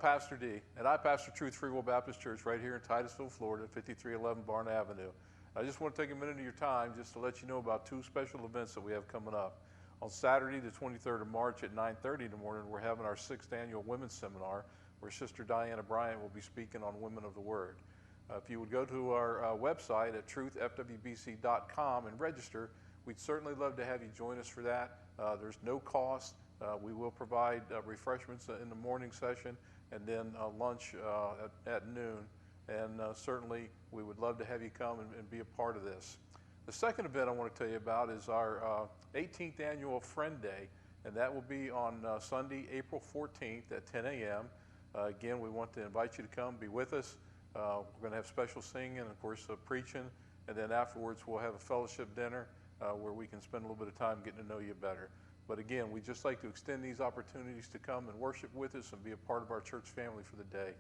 Pastor D, and I pastor Truth Free Will Baptist Church right here in Titusville, Florida, 5311 Barna Avenue. I just want to take a minute of your time just to let you know about two special events that we have coming up. On Saturday, the 23rd of March at 9:30 in the morning, we're having our 6th annual Women's Seminar where Sister Diana Bryant will be speaking on Women of the Word. If you would go to our website at truthfwbc.com and register, we'd certainly love to have you join us for that. There's no cost. We will provide refreshments in the morning session and then lunch at noon. And certainly we would love to have you come and be a part of this. The second event I want to tell you about is our 18th annual Friend Day, and that will be on Sunday, April 14th at 10 a.m. Again, we want to invite you to come, be with us. We're going to have special singing and, of course, preaching, and then afterwards we'll have a fellowship dinner where we can spend a little bit of time getting to know you better. But again, we'd just like to extend these opportunities to come and worship with us and be a part of our church family for the day.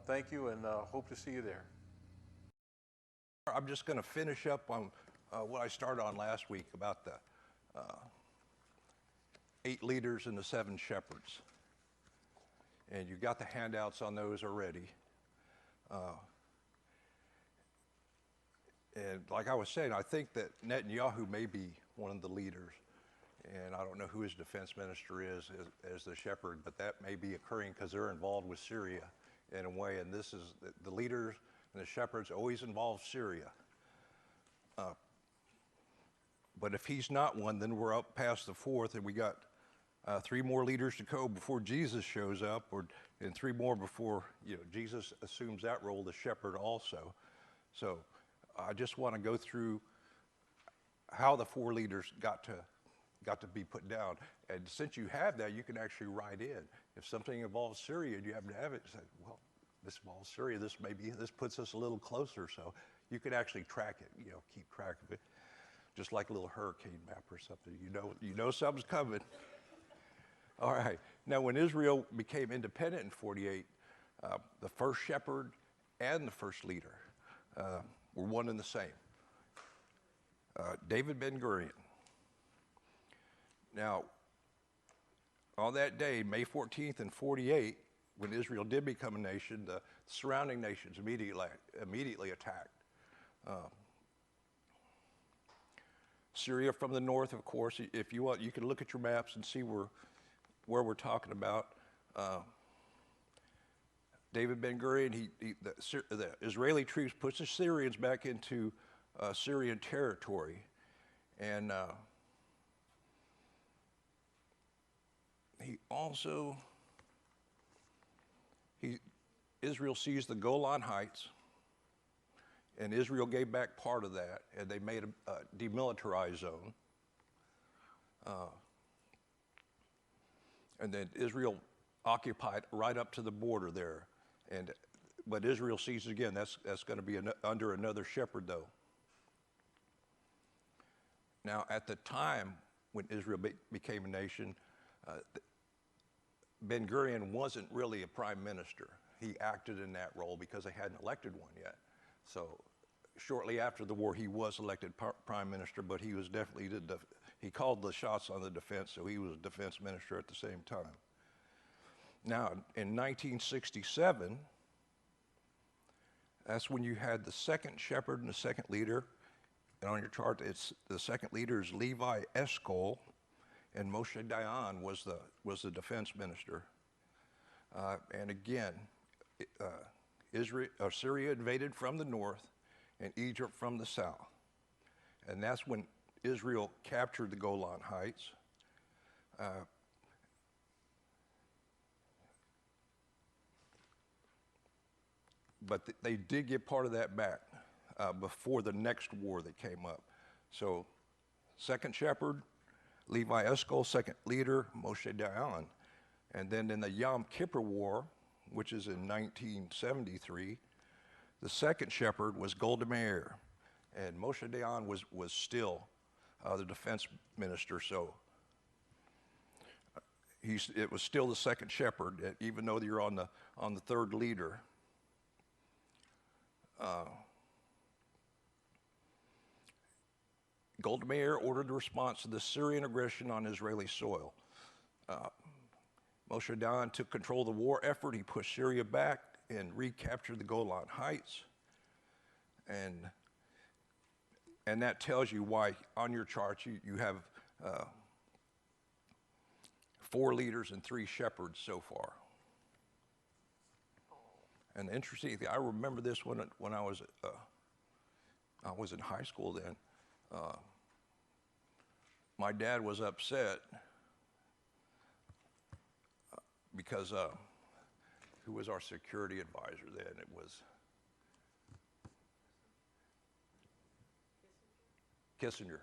Thank you, and hope to see you there. I'm just going to finish up on what I started on last week about the 8 leaders and the 7 shepherds. And you got the handouts on those already. And like I was saying, I think that Netanyahu may be one of the leaders. And I don't know who his defense minister is as the shepherd, but that may be occurring because they're involved with Syria in a way. And this is the leaders and the shepherds always involve Syria. But if he's not one, then we're up past the 4th, and we got 3 more leaders to go before Jesus shows up, and 3 more before Jesus assumes that role, the shepherd also. So I just want to go through how the 4 leaders got to be put down. And since you have that, you can actually write in. If something involves Syria and you happen to have it, say, well, this involves Syria, this puts us a little closer. So you can actually track it, keep track of it. Just like a little hurricane map or something. You know something's coming. All right. Now, when Israel became independent in 48, the first shepherd and the first leader were one and the same. David Ben-Gurion. Now, on that day, May 14th in 48, when Israel did become a nation, the surrounding nations immediately attacked. Syria from the north, of course. If you want, you can look at your maps and see where we're talking about. David Ben-Gurion, the Israeli troops pushed the Syrians back into Syrian territory. And Israel seized the Golan Heights, and Israel gave back part of that, and they made a demilitarized zone. And then Israel occupied right up to the border there. But Israel seized again. That's going to be under another shepherd, though. Now, at the time when Israel became a nation, Ben-Gurion wasn't really a prime minister. He acted in that role because they hadn't elected one yet. So shortly after the war, he was elected prime minister, but he was definitely he called the shots on the defense, so he was defense minister at the same time. Now, in 1967, that's when you had the second shepherd and the second leader. And on your chart, the second leader is Levi Eshkol, and Moshe Dayan was the defense minister. And again, Syria invaded from the north and Egypt from the south. And that's when Israel captured the Golan Heights. But they did get part of that back before the next war that came up. So second shepherd, Levi Eshkol, second leader, Moshe Dayan. And then in the Yom Kippur War, which is in 1973, the second shepherd was Golda Meir, and Moshe Dayan was still the defense minister. So it was still the second shepherd, even though you're on the third leader. Golda Meir ordered a response to the Syrian aggression on Israeli soil. Moshe Dayan took control of the war effort. He pushed Syria back and recaptured the Golan Heights. And that tells you why on your charts you have 4 leaders and 3 shepherds so far. And the interesting thing, I remember this when I was in high school then. My dad was upset because who was our security advisor then? It was Kissinger.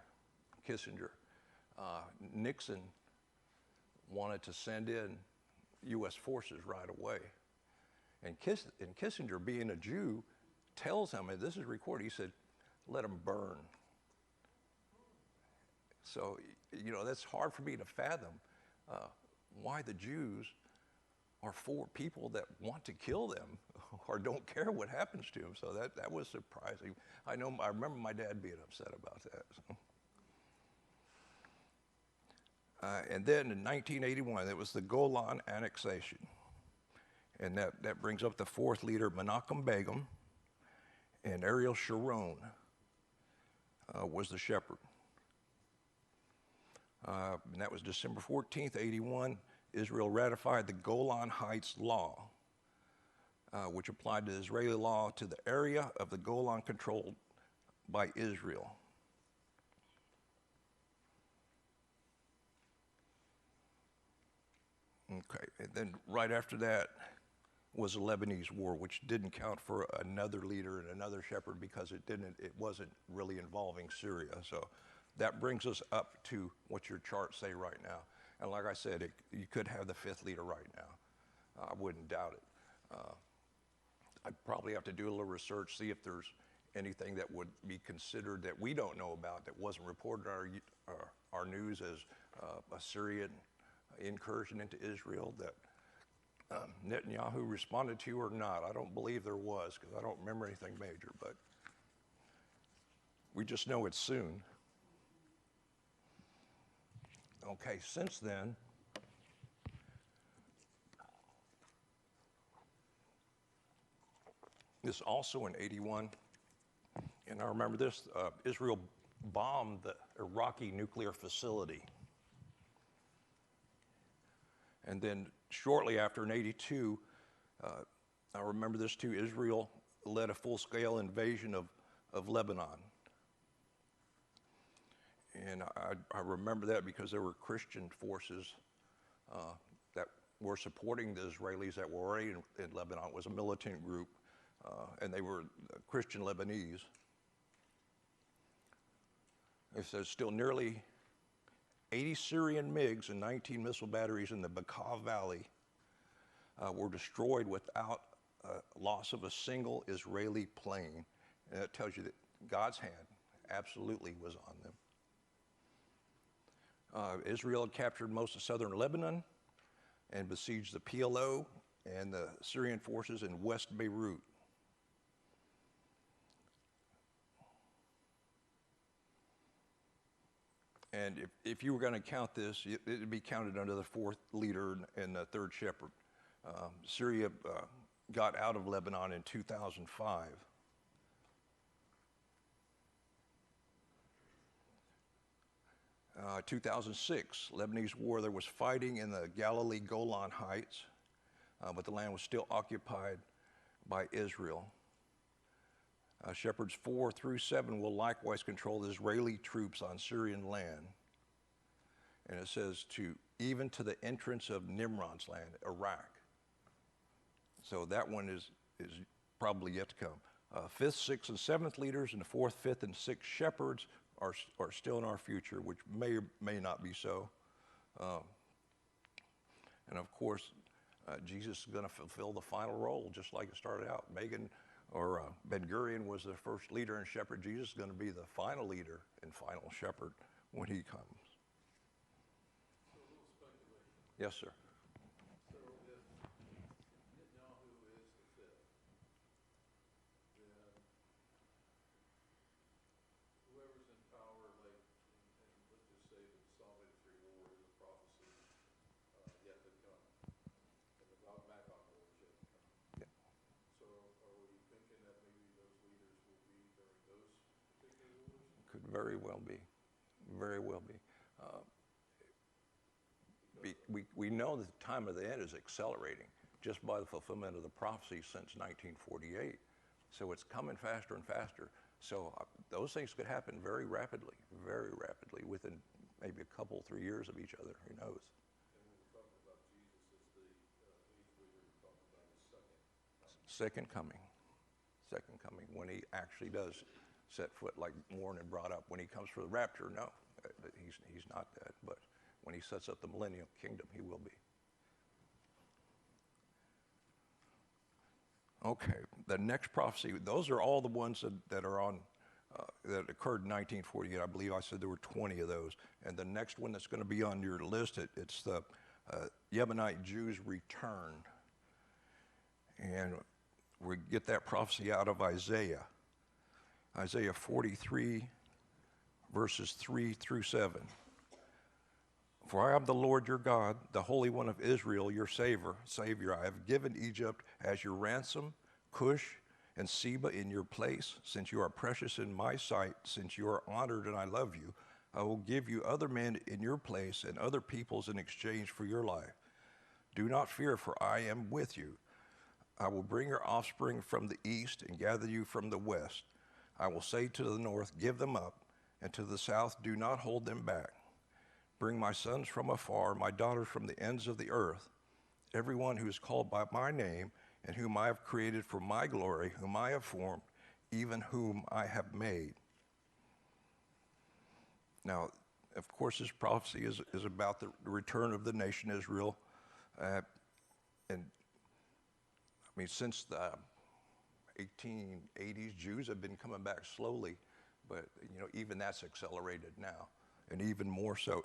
Nixon wanted to send in U.S. forces right away. And Kissinger, being a Jew, tells him, and this is recorded, he said, let them burn. So, you know, that's hard for me to fathom why the Jews are for people that want to kill them or don't care what happens to them. So that was surprising. I remember my dad being upset about that. So. And then in 1981, it was the Golan annexation. And that brings up the 4th leader, Menachem Begum, and Ariel Sharon was the shepherd. And that was December 14th, 81. Israel ratified the Golan Heights Law, which applied to Israeli law to the area of the Golan controlled by Israel. Okay, and then right after that was the Lebanese War, which didn't count for another leader and another shepherd because it wasn't really involving Syria. So that brings us up to what your charts say right now. And like I said, you could have the 5th leader right now. I wouldn't doubt it. I'd probably have to do a little research, see if there's anything that would be considered that we don't know about that wasn't reported in our news as a Syrian incursion into Israel that Netanyahu responded to or not. I don't believe there was because I don't remember anything major, but we just know it's soon. Okay, since then, this also in 81, and I remember this, Israel bombed the Iraqi nuclear facility. And then shortly after in 82, I remember this too, Israel led a full-scale invasion of Lebanon. And I remember that because there were Christian forces that were supporting the Israelis that were already in Lebanon. It was a militant group, and they were Christian Lebanese. It says still nearly 80 Syrian MiGs and 19 missile batteries in the Bekaa Valley were destroyed without loss of a single Israeli plane. And that tells you that God's hand absolutely was on them. Israel had captured most of southern Lebanon and besieged the PLO and the Syrian forces in West Beirut. And if you were going to count this, it would be counted under the 4th leader and the 3rd shepherd. Syria got out of Lebanon in 2005. In 2006, Lebanese war, there was fighting in the Galilee Golan Heights, but the land was still occupied by Israel. Shepherds 4 through 7 will likewise control the Israeli troops on Syrian land. And it says even to the entrance of Nimrod's land, Iraq. So that one is probably yet to come. 5th, 6th, and 7th leaders and the 4th, 5th, and 6th shepherds are still in our future, which may or may not be so. And of course, Jesus is going to fulfill the final role, just like it started out. Ben-Gurion was the first leader and shepherd. Jesus is going to be the final leader and final shepherd when he comes. So a little speculation. Yes, sir. So if Netanyahu is the 5th, then whoever's in power, like, and let's just say that the Psalm 83 war is a prophecy yet to come. very well be. Very well be. We know that the time of the end is accelerating just by the fulfillment of the prophecy since 1948. So it's coming faster and faster. So those things could happen very rapidly, within maybe a couple, 3 years of each other. Who knows? And when we're talking about Jesus as the eighth leader, we're talking about his Second coming. Second coming, when he actually does set foot, like Warren had brought up. When he comes for the rapture, no, he's not that. But when he sets up the millennial kingdom, he will be. Okay, the next prophecy, those are all the ones that are on, that occurred in 1948. I believe I said there were 20 of those. And the next one that's going to be on your list, it's the Yemenite Jews return. And we get that prophecy out of Isaiah. Isaiah 43, verses 3 through 7. For I am the Lord your God, the Holy One of Israel, your Savior. I have given Egypt as your ransom, Cush and Seba in your place. Since you are precious in my sight, since you are honored and I love you, I will give you other men in your place and other peoples in exchange for your life. Do not fear, for I am with you. I will bring your offspring from the east and gather you from the west. I will say to the north, give them up, and to the south, do not hold them back. Bring my sons from afar, my daughters from the ends of the earth, everyone who is called by my name and whom I have created for my glory, whom I have formed, even whom I have made. Now, of course, this prophecy is about the return of the nation Israel. And I mean, since the 1880s, Jews have been coming back slowly, but even that's accelerated now, and even more so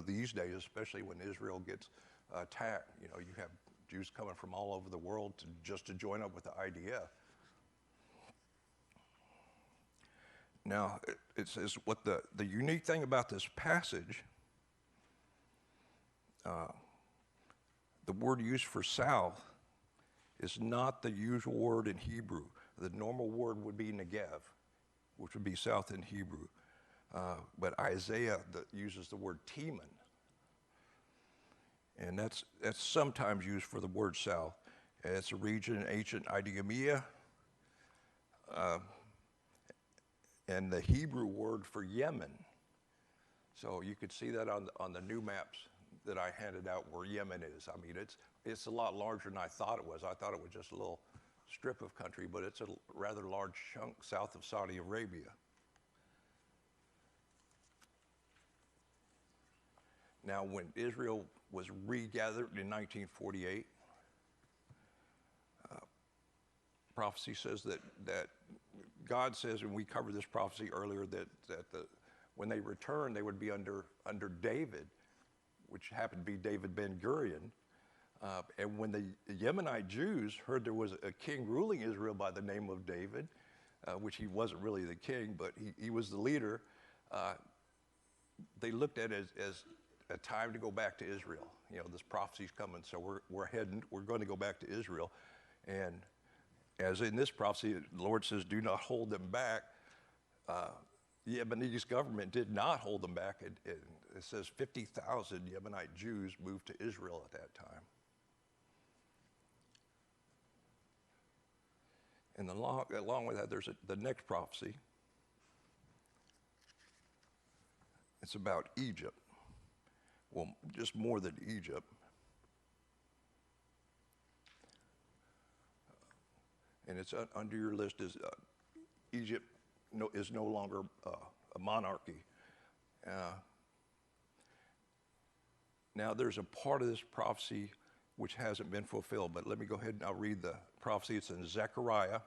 these days, especially when Israel gets attacked. You have Jews coming from all over the world just to join up with the IDF. Now, it says what the unique thing about this passage, the word used for south is not the usual word in Hebrew. The normal word would be negev, which would be south in Hebrew. But Isaiah uses the word Teman. And that's sometimes used for the word south. It's a region in ancient Idumea. And the Hebrew word for Yemen. So you could see that on the new maps that I handed out where Yemen is. I mean, it's a lot larger than I thought it was. I thought it was just a little strip of country, but it's a rather large chunk south of Saudi Arabia. Now, when Israel was regathered in 1948, prophecy says that God says, and we covered this prophecy earlier, that when they return, they would be under David, which happened to be David Ben-Gurion. And when the Yemenite Jews heard there was a king ruling Israel by the name of David, which he wasn't really the king, but he was the leader, they looked at it as a time to go back to Israel. This prophecy's coming, so we're going to go back to Israel. And as in this prophecy, the Lord says, do not hold them back. The Yemenite government did not hold them back. It says 50,000 Yemenite Jews moved to Israel at that time. And along with that, there's the next prophecy. It's about Egypt. Well, just more than Egypt. And it's under your list is Egypt is no longer a monarchy. Now there's a part of this prophecy which hasn't been fulfilled, but let me go ahead and I'll read the prophecy. It's in Zechariah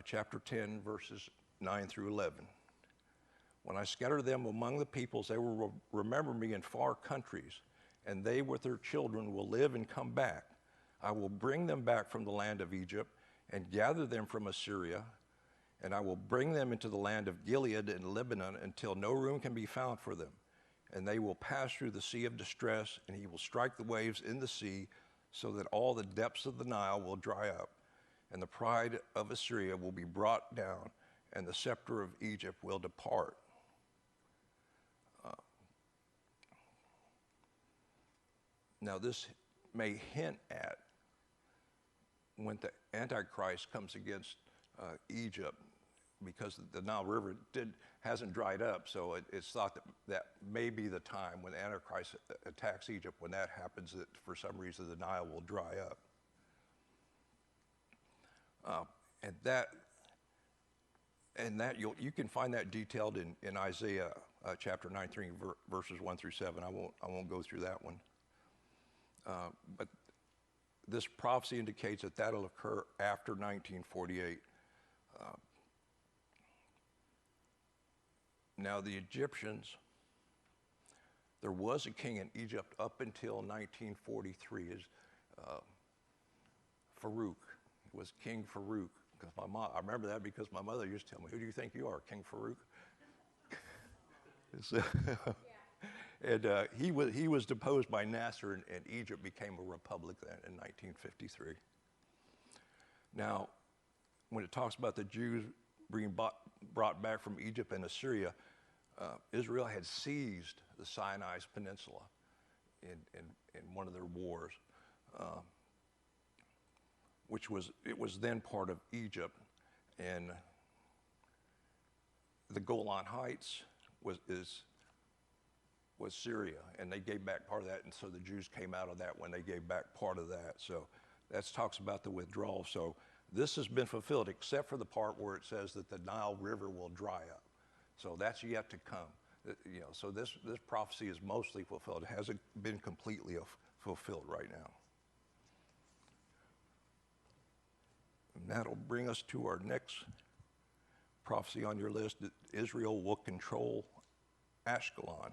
chapter 10, verses 9 through 11. When I scatter them among the peoples, they will remember me in far countries, and they with their children will live and come back. I will bring them back from the land of Egypt and gather them from Assyria, and I will bring them into the land of Gilead and Lebanon until no room can be found for them. And they will pass through the sea of distress, and he will strike the waves in the sea so that all the depths of the Nile will dry up, and the pride of Assyria will be brought down, and the scepter of Egypt will depart. Now this may hint at when the Antichrist comes against Egypt, because the Nile River hasn't dried up, so it's thought that may be the time when the Antichrist attacks Egypt. When that happens, that for some reason the Nile will dry up. And that you can find that detailed in Isaiah chapter 19, verses 1 through 7. I won't go through that one. But this prophecy indicates that that'll occur after 1948. Now the Egyptians, there was a king in Egypt up until 1943. Farouk. It was King Farouk. I remember that because my mother used to tell me, "Who do you think you are, King Farouk?" And he was deposed by Nasser, and Egypt became a republic then in 1953. Now, when it talks about the Jews being brought back from Egypt and Assyria, Israel had seized the Sinai Peninsula in one of their wars, it was then part of Egypt, and the Golan Heights was Syria, and they gave back part of that, and so the Jews came out of that when they gave back part of that. So that talks about the withdrawal. So this has been fulfilled, except for the part where it says that the Nile River will dry up. So that's yet to come. So this prophecy is mostly fulfilled. It hasn't been completely fulfilled right now. And that'll bring us to our next prophecy on your list, that Israel will control Ashkelon.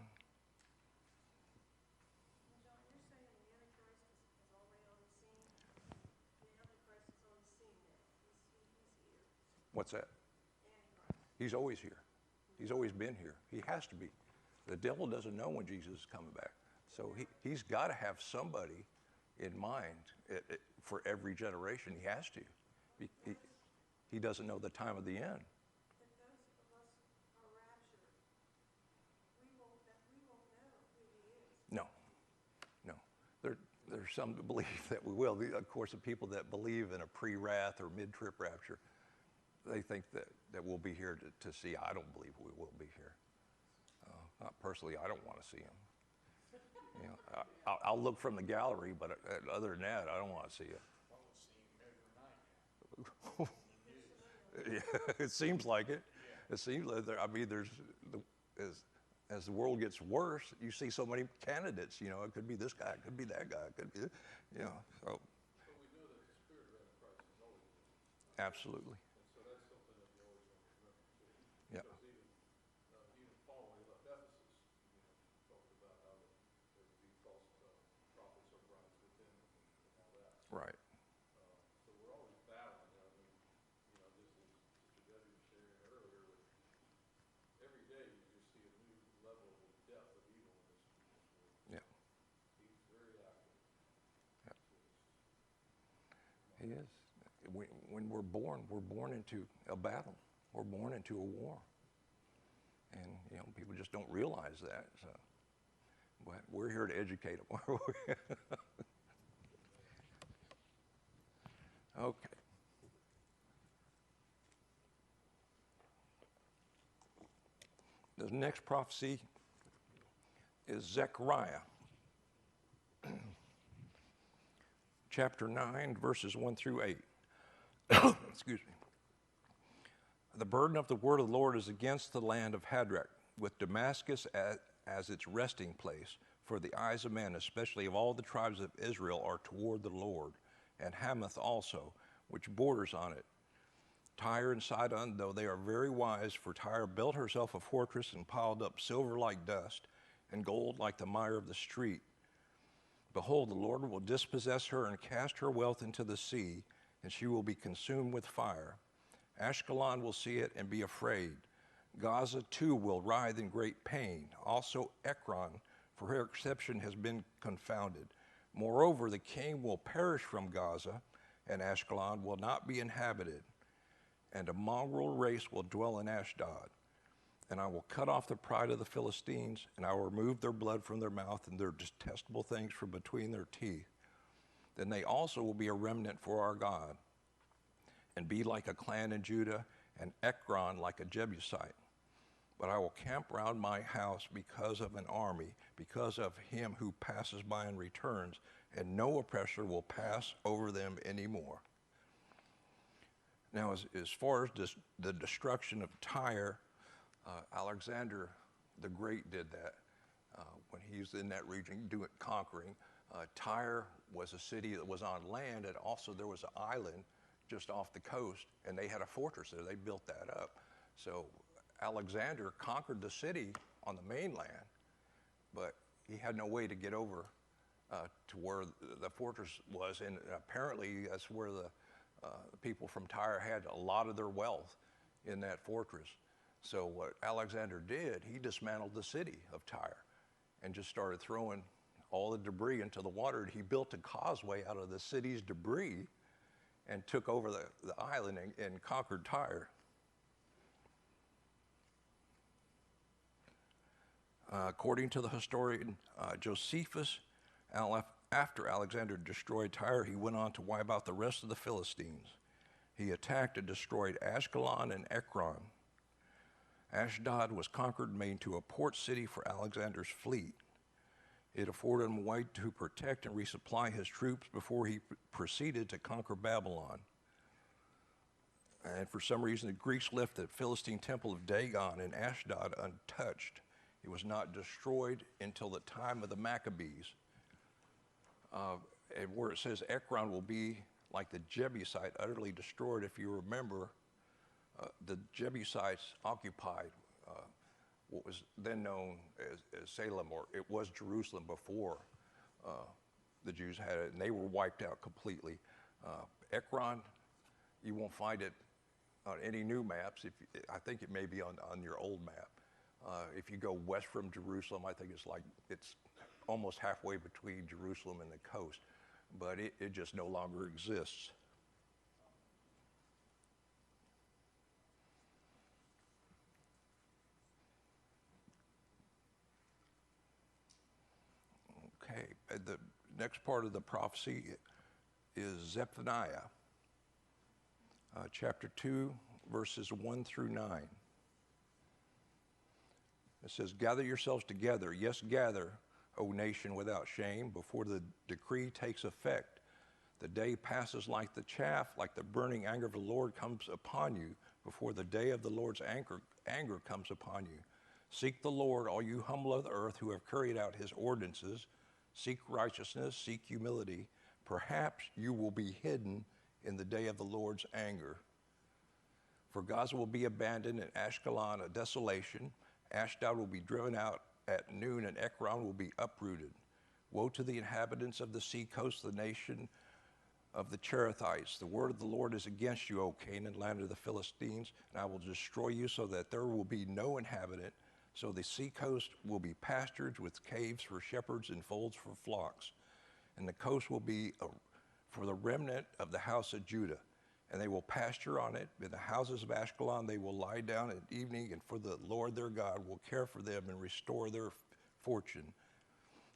What's that? He's always here. He's always been here. He has to be. The devil doesn't know when Jesus is coming back. So he's got to have somebody in mind for every generation. He has to. He doesn't know the time of the end. No. There's some that believe that we will. Of course, the people that believe in a pre-wrath or mid-trip rapture, they think that we'll be here to see. I don't believe we will be here. Not personally, I don't want to see him. I'll look from the gallery, but other than that, I don't want to see it. Yeah, it seems like it. It seems like as the world gets worse, you see so many candidates. It could be this guy, it could be that guy, it could be, So. But we know that the spirit of Antichrist is always there. Absolutely. And so that's something that you always want to remember too. Yeah. Because even Paul, when he left Ephesus, talked about how there would be false prophets or brides within and all that. Right. So we're always battling. Just as Sister Debbie was sharing earlier, that every day you just see a new level of depth of evil in this world. Yeah. He's very active. Yeah. He is. When we're born into a battle. We're born into a war. And, people just don't realize that. So, but we're here to educate them. Okay. The next prophecy is Zechariah, chapter 9, verses 1 through 8. Excuse me. The burden of the word of the Lord is against the land of Hadrach, with Damascus as its resting place, for the eyes of men, especially of all the tribes of Israel, are toward the Lord, and Hamath also, which borders on it. Tyre and Sidon, though they are very wise, for Tyre built herself a fortress and piled up silver like dust and gold like the mire of the street. Behold, the Lord will dispossess her and cast her wealth into the sea, and she will be consumed with fire. Ashkelon will see it and be afraid. Gaza too will writhe in great pain. Also Ekron, for her exception has been confounded. Moreover, the king will perish from Gaza, and Ashkelon will not be inhabited. and a mongrel race will dwell in Ashdod. And I will cut off the pride of the Philistines, and I will remove their blood from their mouth and their detestable things from between their teeth. Then they also will be a remnant for our God, and be like a clan in Judah, and Ekron like a Jebusite. But I will camp round my house because of an army, because of him who passes by and returns, and no oppressor will pass over them anymore. Now, as far as the destruction of Tyre, Alexander the Great did that when he was in that region conquering. Tyre was a city that was on land, and also there was an island just off the coast, and they had a fortress there. They built that up. So Alexander conquered the city on the mainland, but he had no way to get over to where the fortress was, and apparently that's where the people from Tyre had a lot of their wealth in that fortress. So what Alexander did, he dismantled the city of Tyre and just started throwing all the debris into the water. He built a causeway out of the city's debris and took over the island and conquered Tyre. According to the historian Josephus, after Alexander destroyed Tyre, he went on to wipe out the rest of the Philistines. He attacked and destroyed Ashkelon and Ekron. Ashdod was conquered and made into a port city for Alexander's fleet. It afforded him a way to protect and resupply his troops before he proceeded to conquer Babylon. And for some reason, the Greeks left the Philistine temple of Dagon in Ashdod untouched. It was not destroyed until the time of the Maccabees. And where it says Ekron will be like the Jebusite, utterly destroyed. If you remember, the Jebusites occupied what was then known as Salem, or it was Jerusalem before the Jews had it, and they were wiped out completely. Ekron, you won't find it on any new maps. I think it may be on your old map. If you go west from Jerusalem, I think it's almost halfway between Jerusalem and the coast, but it just no longer exists. Okay, the next part of the prophecy is Zephaniah, chapter 2, verses 1 through 9. It says, "Gather yourselves together, yes, gather, O nation without shame, before the decree takes effect. The day passes like the chaff, like the burning anger of the Lord comes upon you, before the day of the Lord's anger comes upon you. Seek the Lord, all you humble of the earth who have carried out his ordinances. Seek righteousness, seek humility. Perhaps you will be hidden in the day of the Lord's anger. For Gaza will be abandoned and Ashkelon a desolation. Ashdod will be driven out at noon, and Ekron will be uprooted. Woe to the inhabitants of the sea coast, the nation of the Cherethites. The word of the Lord is against you, O Canaan, land of the Philistines, and I will destroy you so that there will be no inhabitant. So the sea coast will be pastures with caves for shepherds and folds for flocks. And the coast will be for the remnant of the house of Judah. And they will pasture on it. In the houses of Ashkelon they will lie down at evening, and for the Lord their God will care for them and restore their fortune.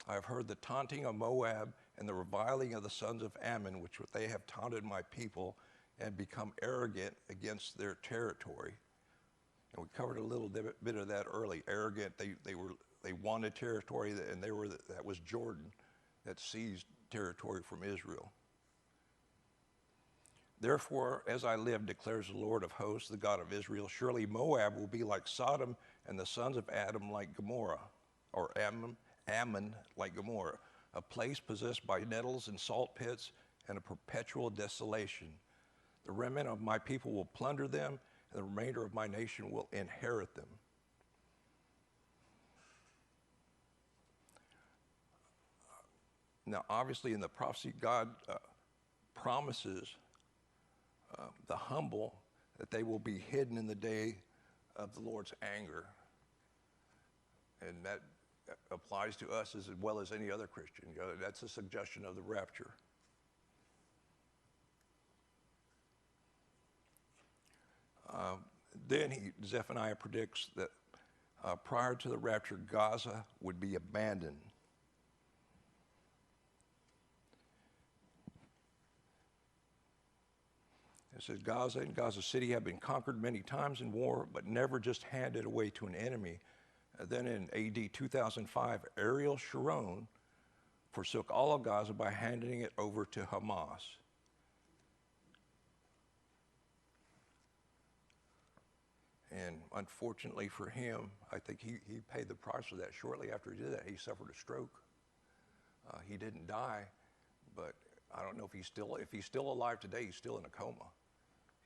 I have heard the taunting of Moab and the reviling of the sons of Ammon, which they have taunted my people and become arrogant against their territory." And we covered a little bit of that early. Arrogant, they wanted territory, and that was Jordan that seized territory from Israel. "Therefore, as I live, declares the Lord of hosts, the God of Israel, surely Moab will be like Sodom, and the sons of Adam like Gomorrah, or Ammon like Gomorrah, a place possessed by nettles and salt pits and a perpetual desolation. The remnant of my people will plunder them, and the remainder of my nation will inherit them." Now, obviously, in the prophecy, God promises the humble that they will be hidden in the day of the Lord's anger. And that applies to us as well as any other Christian. That's a suggestion of the rapture. Then Zephaniah predicts that prior to the rapture, Gaza would be abandoned. It says Gaza and Gaza City have been conquered many times in war, but never just handed away to an enemy. Then in AD 2005, Ariel Sharon forsook all of Gaza by handing it over to Hamas. And unfortunately for him, I think he paid the price for that. Shortly after he did that, he suffered a stroke. He didn't die, but I don't know if he's still alive today. He's still in a coma.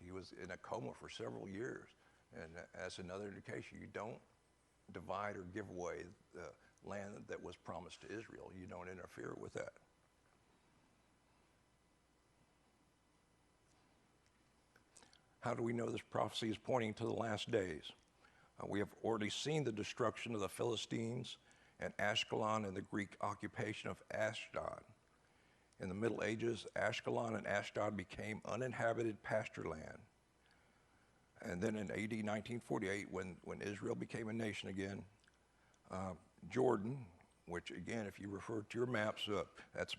He was in a coma for several years, and that's another indication. You don't divide or give away the land that was promised to Israel. You don't interfere with that. How do we know this prophecy is pointing to the last days? We have already seen the destruction of the Philistines and Ashkelon and the Greek occupation of Ashdod. In the Middle Ages, Ashkelon and Ashdod became uninhabited pasture land. And then in AD 1948, when Israel became a nation again, Jordan, which again, if you refer to your maps, that's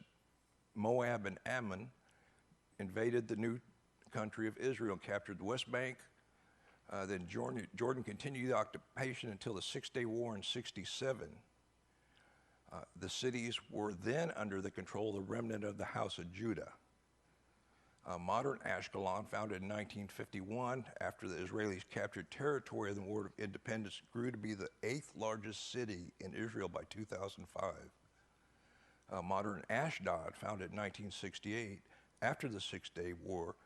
Moab and Ammon, invaded the new country of Israel, captured the West Bank. Then Jordan continued the occupation until the Six-Day War in 1967. The cities were then under the control of the remnant of the house of Judah. Modern Ashkelon, founded in 1951 after the Israelis captured territory of the War of Independence, grew to be the 8th largest city in Israel by 2005. Modern Ashdod, founded in 1968 after the Six-Day War,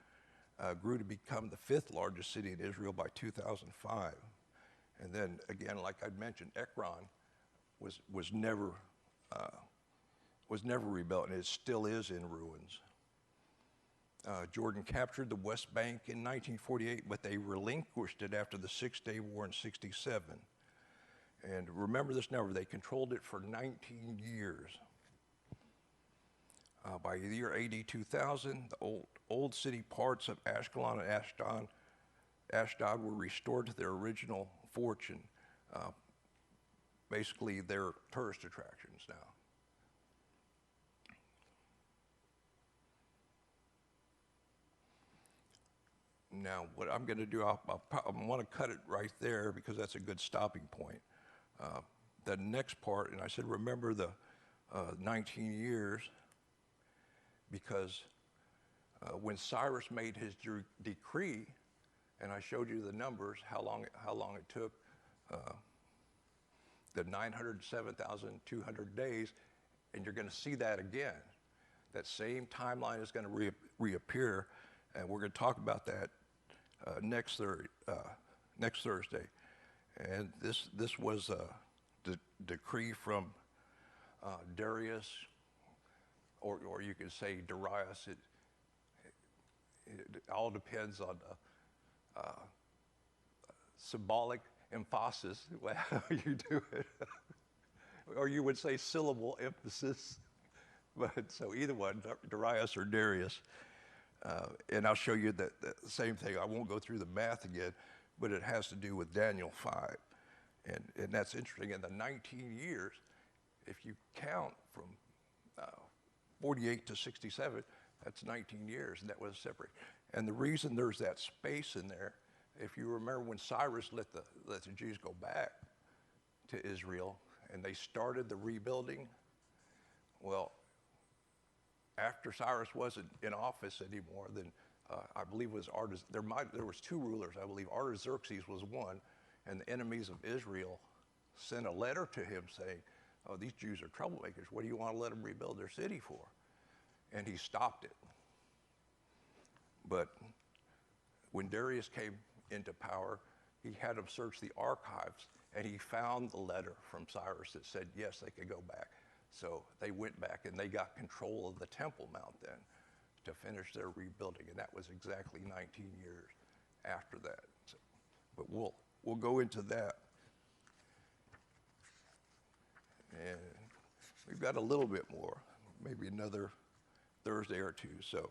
grew to become the 5th largest city in Israel by 2005. And then again, like I'd mentioned, Ekron was never rebuilt, and it still is in ruins. Jordan captured the West Bank in 1948, but they relinquished it after the Six-Day War in 1967. And remember this number, they controlled it for 19 years. By the year AD 2000, the old city parts of Ashkelon and Ashdod were restored to their original fortune. Basically, they're tourist attractions now. Now, what I'm going to do, I want to cut it right there because that's a good stopping point. The next part, and I said, remember the 19 years, because when Cyrus made his decree, and I showed you the numbers, how long it took, the 907,200 days, and you're going to see that again. That same timeline is going to reappear, and we're going to talk about that next Thursday. And this was the decree from Darius, or you could say Darius. It all depends on the symbolic emphasis, how you do it. Or you would say syllable emphasis. But so either one, Darius or Darius. And I'll show you the same thing. I won't go through the math again, but it has to do with Daniel 5. And that's interesting. In the 19 years, if you count from 48 to 67, that's 19 years, and that was separate. And the reason there's that space in there, if you remember when Cyrus let the Jews go back to Israel, and they started the rebuilding, well, after Cyrus wasn't in office anymore, then I believe it was there was two rulers, I believe. Artaxerxes was one, and the enemies of Israel sent a letter to him saying, oh, these Jews are troublemakers. What do you want to let them rebuild their city for? And he stopped it. But when Darius came into power, he had them search the archives, and he found the letter from Cyrus that said, yes, they could go back. So they went back, and they got control of the Temple Mount then to finish their rebuilding, and that was exactly 19 years after that. So, but we'll go into that. And we've got a little bit more, maybe another Thursday or two. So